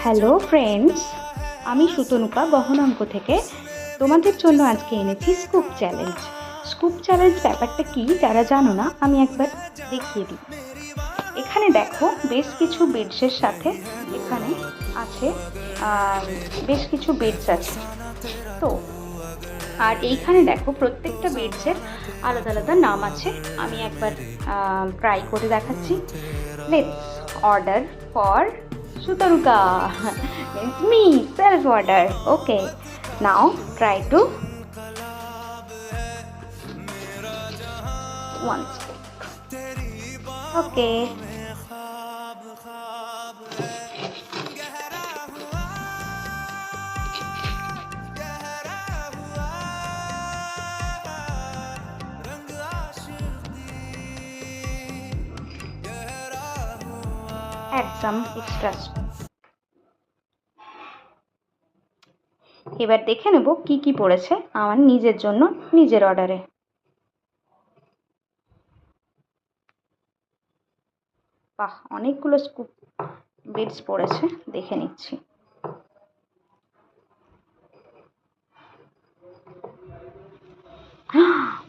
Hello friends, আমি সুতনুকা গহনাঙ্ক থেকে তোমাদের জন্য আজকে এনেছি স্কুপ চ্যালেঞ্জ। স্কুপ চ্যালেঞ্জ ব্যাপারটা কি যারা জানো না, আমি একবার দেখিয়ে দিই। এখানে দেখো বেশ কিছু বেডসের সাথে এখানে আছে বেশ কিছু বেডস আছে। তো আর এইখানে দেখো প্রত্যেকটা বেডসের আলাদা আলাদা নাম আছে। আমি একবার ট্রাই করে দেখাচ্ছি। Let's order for Sutaruka means me, self order. Okay, now try to one stick. Okay. Add some extra. এবার দেখে নেব কি কি পড়েছে আমার নিজের জন্য নিজের অর্ডারে। বাহ, অনেকগুলো স্কুপ বেডস পড়েছে, দেখে নিচ্ছি।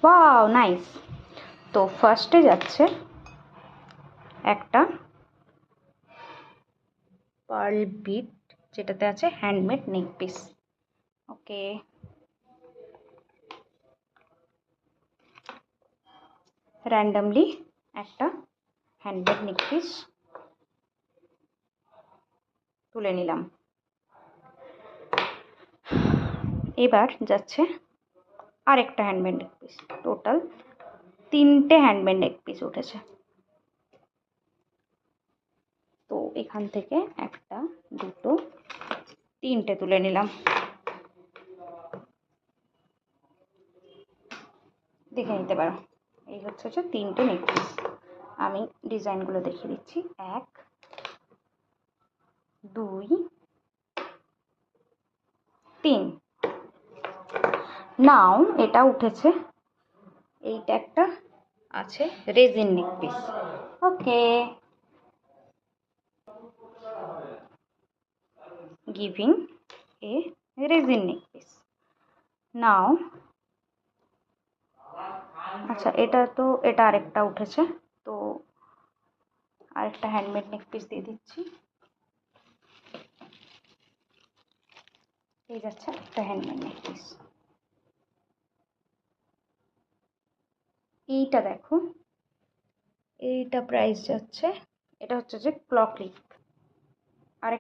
Wow, nice. তো ফার্স্টে যাচ্ছে একটা পার্ল বিট, যেটাতে আছে হ্যান্ডমেড নেক পিস। ওকে, র্যান্ডমলি একটা হ্যান্ডমেড নেক পিস তুলে নিলাম। এবার যাচ্ছে আরেকটা হ্যান্ডমেড নেক পিস। টোটাল 3টে হ্যান্ডমেড নেক পিস উঠেছে। তো এখান থেকে একটা, দুটো, 3টে তুলে নিলাম। দেখে নিতে পারো, এই হচ্ছে 3টে নেক পিস। আমি ডিজাইনগুলো দেখিয়ে দিচ্ছি। 1, 2, 3। নাও এটা উঠেছে, এইটা একটা আছে resin neck piece. Okay, giving a resin neck piece. Now আচ্ছা, এটা আরেকটা উঠেছে, তো আরেকটা হ্যান্ডমেড নেক পিস দিয়ে দিচ্ছি। এই যাচ্ছে একটা হ্যান্ডমেড নেক পিস। এইটা দেখো, এইটা প্রাইস যাচ্ছে, এটা হচ্ছে ক্লকলি